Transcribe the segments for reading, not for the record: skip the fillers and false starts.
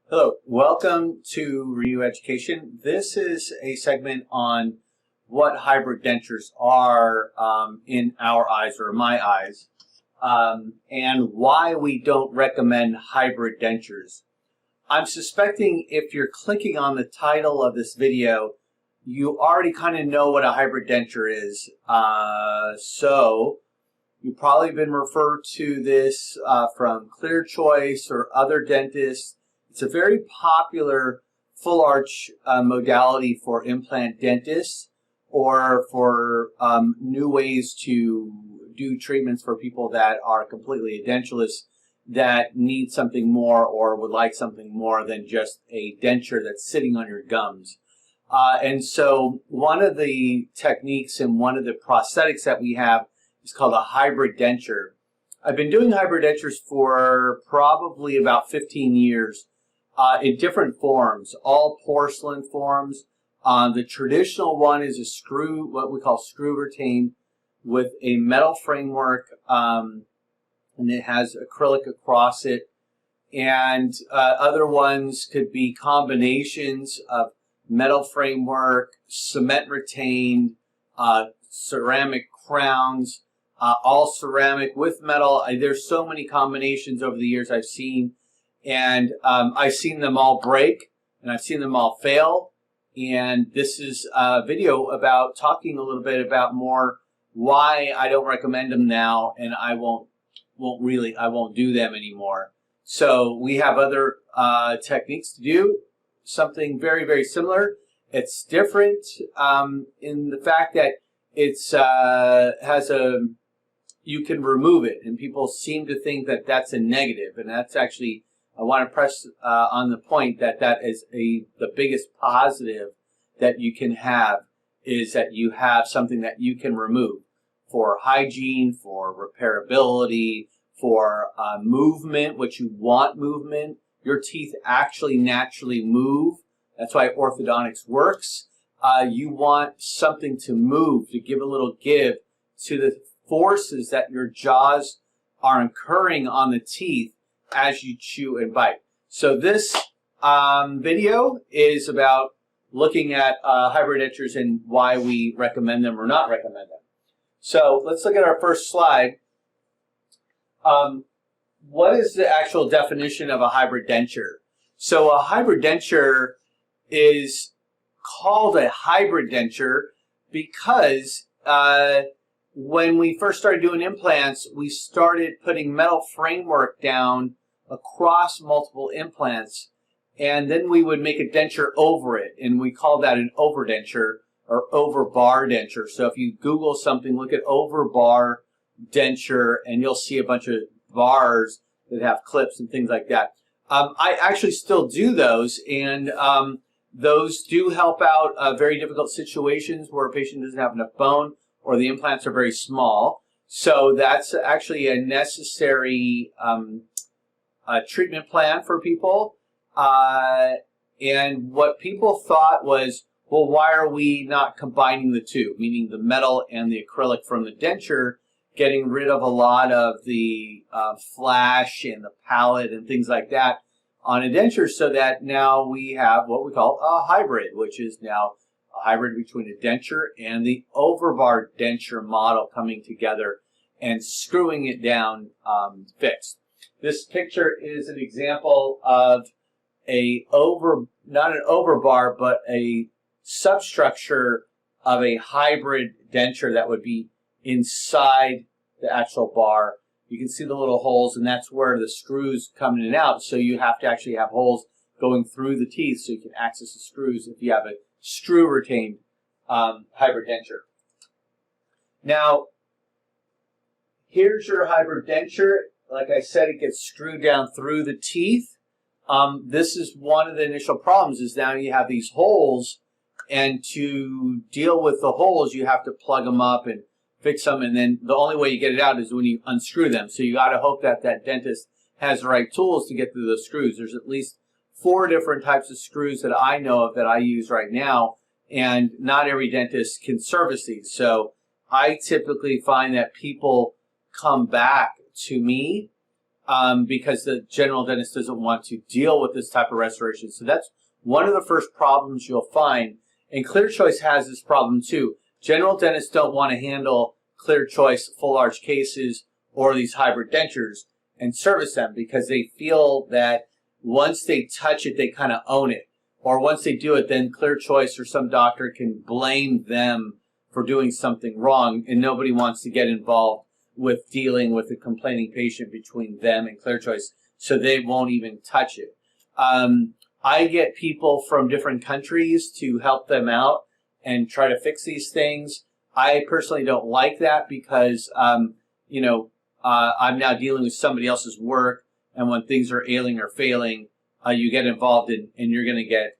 Hello, welcome to Renew Education. This is a segment on what hybrid dentures are in our eyes or my eyes, and why we don't recommend hybrid dentures. I'm suspecting if you're clicking on the title of this video, you already kind of know what a hybrid denture is. So you've probably been referred to this from Clear Choice or other dentists. It's a very popular full arch modality for implant dentists or for new ways to do treatments for people that are completely edentulous that need something more or would like something more than just a denture that's sitting on your gums. And so one of the techniques and one of the prosthetics that we have is called a hybrid denture. I've been doing hybrid dentures for probably about 15 years. In different forms, all porcelain forms. The traditional one is a screw, what we call screw retained, with a metal framework, and it has acrylic across it. And other ones could be combinations of metal framework, cement retained, ceramic crowns, all ceramic with metal. There's so many combinations over the years I've seen. And I've seen them all break, and I've seen them all fail. And this is a video about talking a little bit about more why I don't recommend them now, and I won't do them anymore. So we have other techniques to do something very, very similar. It's different in the fact that it's you can remove it, and people seem to think that that's a negative, and that's actually, I want to press on the point that that is the biggest positive that you can have, is that you have something that you can remove for hygiene, for repairability, for movement, which you want movement. Your teeth actually naturally move. That's why orthodontics works. You want something to move, to give a little give to the forces that your jaws are incurring on the teeth as you chew and bite. So this video is about looking at hybrid dentures and why we recommend them or not recommend them. So let's look at our first slide. What is the actual definition of a hybrid denture? So a hybrid denture is called a hybrid denture because when we first started doing implants, we started putting metal framework down across multiple implants, and then we would make a denture over it, and we call that an overdenture or overbar denture. So if you Google something, look at overbar denture, and you'll see a bunch of bars that have clips and things like that. I actually still do those, and those do help out very difficult situations where a patient doesn't have enough bone or the implants are very small. So that's actually a necessary treatment plan for people. And what people thought was, well, why are we not combining the two, meaning the metal and the acrylic from the denture, getting rid of a lot of the flash and the palate and things like that on a denture, so that now we have what we call a hybrid, which is now a hybrid between a denture and the overbar denture model coming together and screwing it down fixed. This picture is an example of not an overbar, but a substructure of a hybrid denture that would be inside the actual bar. You can see the little holes, and that's where the screws come in and out. So you have to actually have holes going through the teeth so you can access the screws if you have a screw retained hybrid denture. Now, here's your hybrid denture. Like I said, it gets screwed down through the teeth. This is one of the initial problems, is now you have these holes, and to deal with the holes, you have to plug them up and fix them, and then the only way you get it out is when you unscrew them. So you got to hope that that dentist has the right tools to get through those screws. There's at least 4 different types of screws that I know of that I use right now, and not every dentist can service these. So I typically find that people come back to me because the general dentist doesn't want to deal with this type of restoration. So that's one of the first problems you'll find. And Clear Choice has this problem too. General dentists don't want to handle Clear Choice full arch cases or these hybrid dentures and service them because they feel that once they touch it, they kind of own it. Or once they do it, then Clear Choice or some doctor can blame them for doing something wrong, and nobody wants to get involved with dealing with a complaining patient between them and Clear Choice, so they won't even touch it. I get people from different countries to help them out and try to fix these things. I personally don't like that because, I'm now dealing with somebody else's work, and when things are ailing or failing, you get involved in, and you're going to get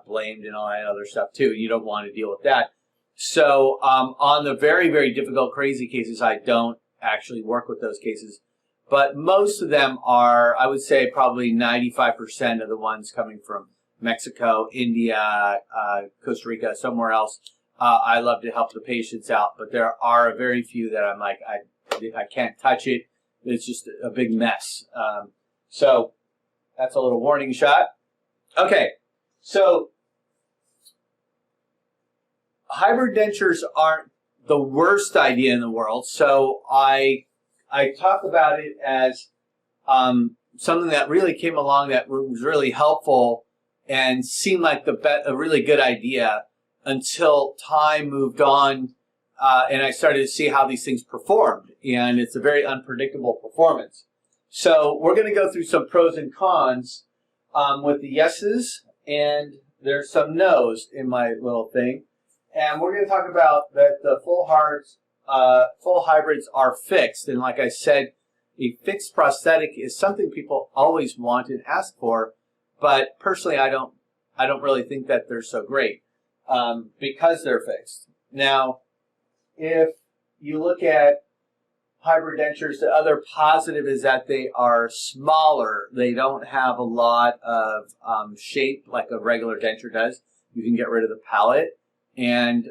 blamed and all that other stuff too. You don't want to deal with that. So on the very, very difficult, crazy cases, I don't actually work with those cases. But most of them are, I would say, probably 95% of the ones coming from Mexico, India, Costa Rica, somewhere else. I love to help the patients out, but there are a very few that I'm like, I can't touch it. It's just a big mess. So that's a little warning shot. Okay, so hybrid dentures aren't the worst idea in the world. So I talk about it as something that really came along that was really helpful and seemed like a really good idea until time moved on and I started to see how these things performed. And it's a very unpredictable performance. So we're going to go through some pros and cons with the yeses, and there's some no's in my little thing. And we're going to talk about that the full hybrids are fixed. And like I said, a fixed prosthetic is something people always want and ask for. But personally, I don't really think that they're so great because they're fixed. Now, if you look at hybrid dentures, the other positive is that they are smaller. They don't have a lot of shape like a regular denture does. You can get rid of the palate. And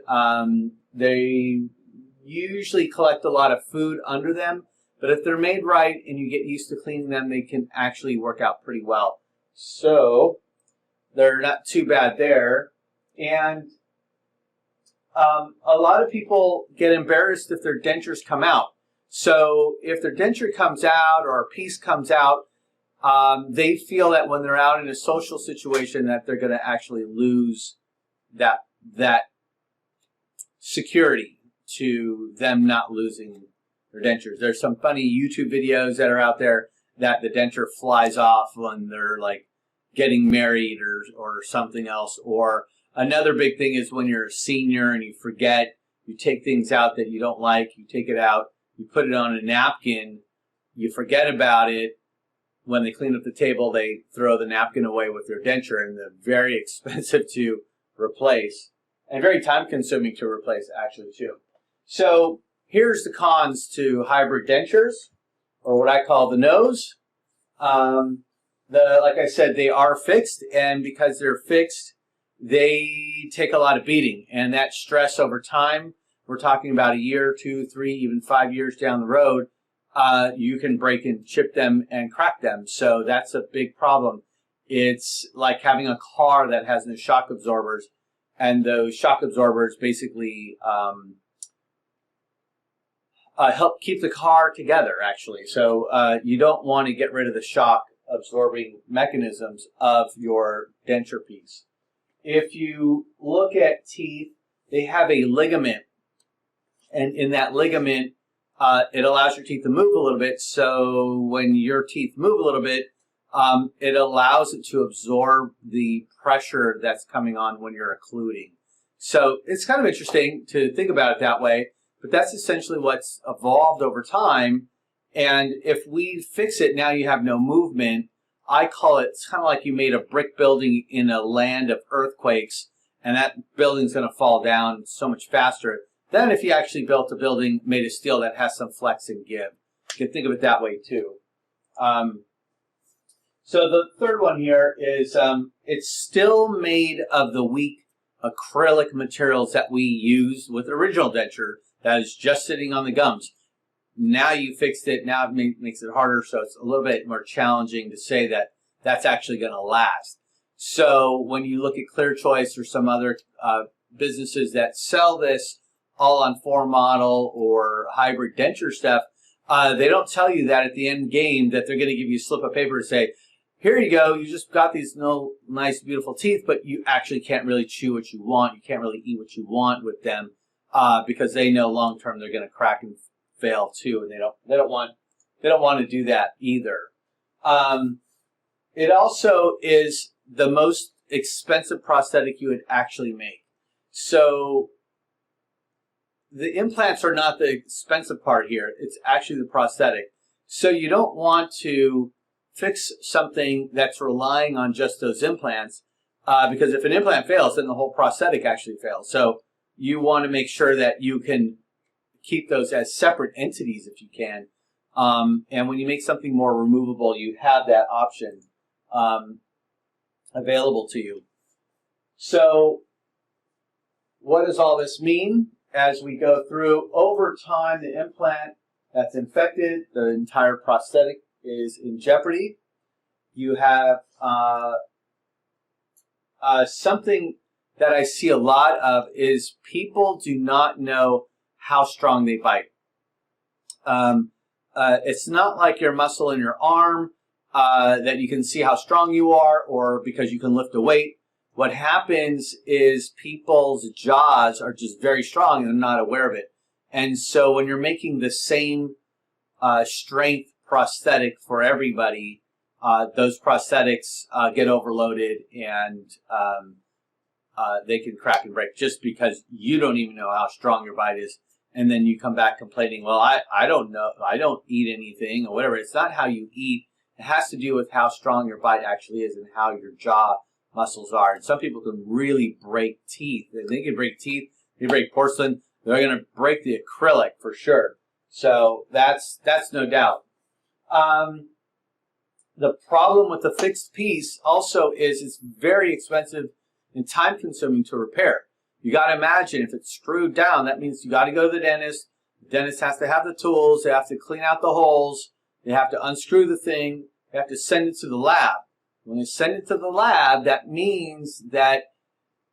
they usually collect a lot of food under them. But if they're made right and you get used to cleaning them, they can actually work out pretty well. So they're not too bad there. And a lot of people get embarrassed if their dentures come out. So if their denture comes out or a piece comes out, they feel that when they're out in a social situation that they're going to actually lose that security to them not losing their dentures. There's some funny YouTube videos that are out there that the denture flies off when they're like getting married or something else. Or another big thing is when you're a senior and you forget, you take things out that you don't like, you take it out, you put it on a napkin, you forget about it. When they clean up the table, they throw the napkin away with their denture, and they're very expensive to replace and very time-consuming to replace, actually, too. So here's the cons to hybrid dentures, or what I call the no's. Like I said, they are fixed, and because they're fixed, they take a lot of beating, and that stress over time, we're talking about a year, 2, 3, even 5 years down the road, you can break and chip them and crack them. So that's a big problem. It's like having a car that has no shock absorbers, and those shock absorbers basically help keep the car together, actually. So you don't want to get rid of the shock absorbing mechanisms of your denture piece. If you look at teeth, they have a ligament, and in that ligament, it allows your teeth to move a little bit. So when your teeth move a little bit, it allows it to absorb the pressure that's coming on when you're occluding. So it's kind of interesting to think about it that way, but that's essentially what's evolved over time. And if we fix it, now you have no movement. I call it, it's kind of like you made a brick building in a land of earthquakes, and that building's going to fall down so much faster than if you actually built a building made of steel that has some flex and give. You can think of it that way too. So the third one here is it's still made of the weak acrylic materials that we use with original denture that is just sitting on the gums. Now you fixed it. Now it makes it harder, so it's a little bit more challenging to say that that's actually going to last. So when you look at Clear Choice or some other businesses that sell this all-on-4 model or hybrid denture stuff, they don't tell you that at the end game that they're going to give you a slip of paper to say, here you go, you just got these nice, beautiful teeth, but you actually can't really chew what you want. You can't really eat what you want with them because they know long-term they're going to crack and fail too, and they don't want to do that either. It also is the most expensive prosthetic you would actually make. So the implants are not the expensive part here. It's actually the prosthetic. So you don't want to fix something that's relying on just those implants because if an implant fails, then the whole prosthetic actually fails. So you want to make sure that you can keep those as separate entities if you can. And when you make something more removable, you have that option available to you. So what does all this mean? As we go through, over time, the implant that's infected, the entire prosthetic is in jeopardy. You have something that I see a lot of is people do not know how strong they bite. It's not like your muscle in your arm that you can see how strong you are or because you can lift a weight. What happens is people's jaws are just very strong and they're not aware of it. And so when you're making the same strength prosthetic for everybody, those prosthetics get overloaded and they can crack and break just because you don't even know how strong your bite is. And then you come back complaining, well, I don't know, I don't eat anything or whatever. It's not how you eat. It has to do with how strong your bite actually is and how your jaw muscles are. And some people can really break teeth. They can break teeth, they break porcelain, they're going to break the acrylic for sure. So that's no doubt. The problem with the fixed piece also is it's very expensive and time consuming to repair. You got to imagine if it's screwed down, that means you got to go to the dentist. The dentist has to have the tools. They have to clean out the holes. They have to unscrew the thing. They have to send it to the lab. When they send it to the lab, that means that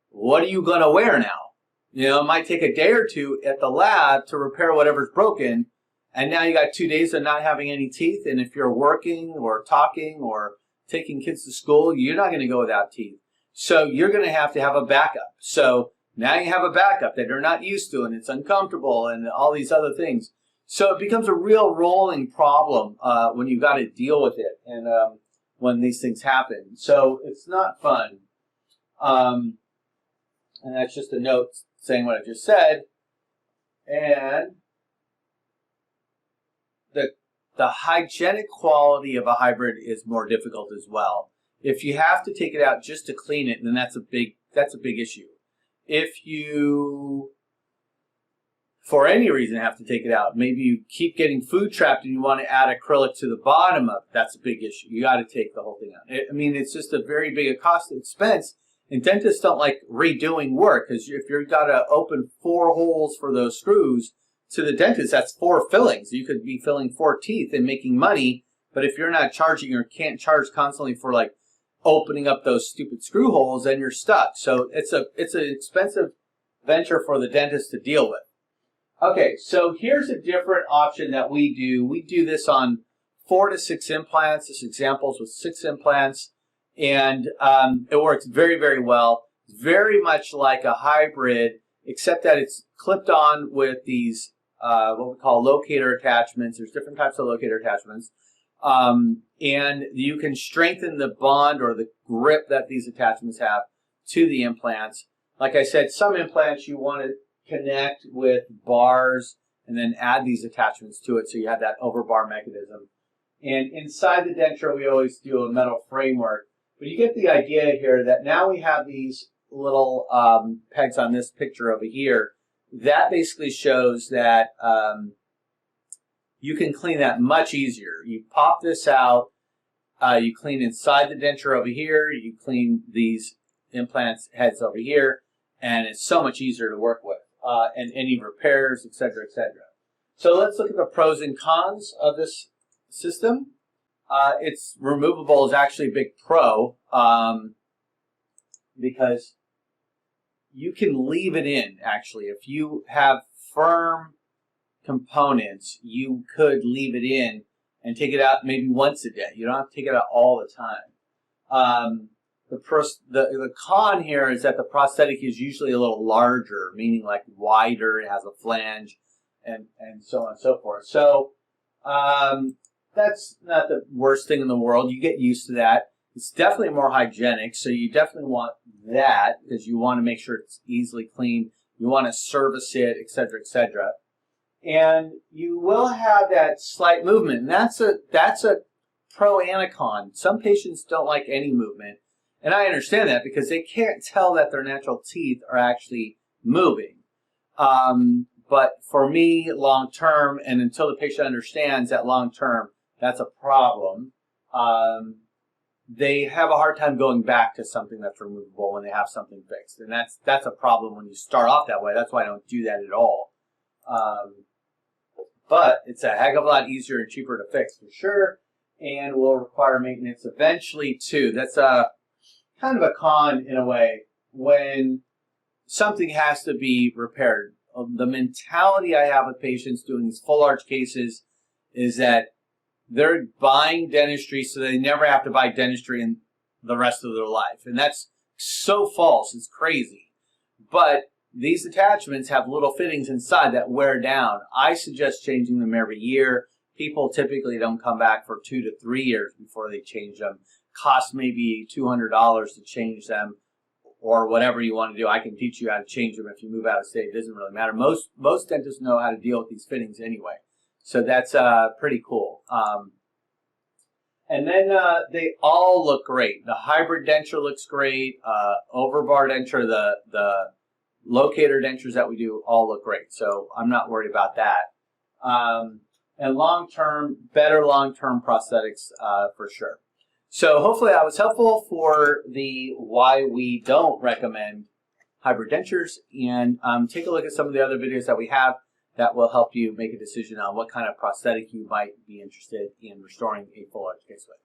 what are you going to wear now? You know, it might take a day or two at the lab to repair whatever's broken. And now you got 2 days of not having any teeth. And if you're working or talking or taking kids to school, you're not going to go without teeth. So you're going to have a backup. So now you have a backup that you're not used to and it's uncomfortable and all these other things. So it becomes a real rolling problem when you've got to deal with it and when these things happen. So it's not fun. And that's just a note saying what I just said. And the hygienic quality of a hybrid is more difficult as well. If you have to take it out just to clean it, then that's a big issue. If you, for any reason, have to take it out, maybe you keep getting food trapped and you want to add acrylic to the bottom of it, that's a big issue. You got to take the whole thing out. I mean, it's just a very big cost and expense. And dentists don't like redoing work because if you've got to open 4 holes for those screws, to the dentist, that's 4 fillings. You could be filling 4 teeth and making money, but if you're not charging or can't charge constantly for like opening up those stupid screw holes, then you're stuck. So it's an expensive venture for the dentist to deal with. Okay, so here's a different option that we do. We do this on 4 to 6 implants. This examples with 6 implants, and it works very, very well. It's very much like a hybrid, except that it's clipped on with these what we call locator attachments. There's different types of locator attachments. And you can strengthen the bond or the grip that these attachments have to the implants. Like I said, some implants you want to connect with bars and then add these attachments to it so you have that overbar mechanism. And inside the denture, we always do a metal framework. But you get the idea here that now we have these little pegs on this picture over here. That basically shows that you can clean that much easier. You pop this out, you clean inside the denture over here, you clean these implants heads over here, and it's so much easier to work with. And any repairs, etc., etc. So let's look at the pros and cons of this system. It's removable is actually a big pro because you can leave it in, actually. If you have firm components, you could leave it in and take it out maybe once a day. You don't have to take it out all the time. The con here is that the prosthetic is usually a little larger, meaning like wider, it has a flange, and so on and so forth. So that's not the worst thing in the world. You get used to that. It's definitely more hygienic, so you definitely want that because you want to make sure it's easily cleaned. You want to service it, etc., etc. And you will have that slight movement, and that's a pro and a con. Some patients don't like any movement, and I understand that because they can't tell that their natural teeth are actually moving. But for me, long term, and until the patient understands that long term, that's a problem. They have a hard time going back to something that's removable when they have something fixed, and that's a problem when you start off that way. That's why I don't do that at all. But it's a heck of a lot easier and cheaper to fix for sure, and will require maintenance eventually too. That's a kind of a con in a way when something has to be repaired. The mentality I have with patients doing these full arch cases is that they're buying dentistry so they never have to buy dentistry in the rest of their life. And that's so false. It's crazy. But these attachments have little fittings inside that wear down. I suggest changing them every year. People typically don't come back for 2 to 3 years before they change them. Costs maybe $200 to change them or whatever you want to do. I can teach you how to change them if you move out of state. It doesn't really matter. Most dentists know how to deal with these fittings anyway. So that's pretty cool. And then they all look great. The hybrid denture looks great. Overbar denture, the locator dentures that we do all look great. So I'm not worried about that. And long-term, better long-term prosthetics for sure. So hopefully I was helpful for the why we don't recommend hybrid dentures. And take a look at some of the other videos that we have that will help you make a decision on what kind of prosthetic you might be interested in restoring a full arch case with.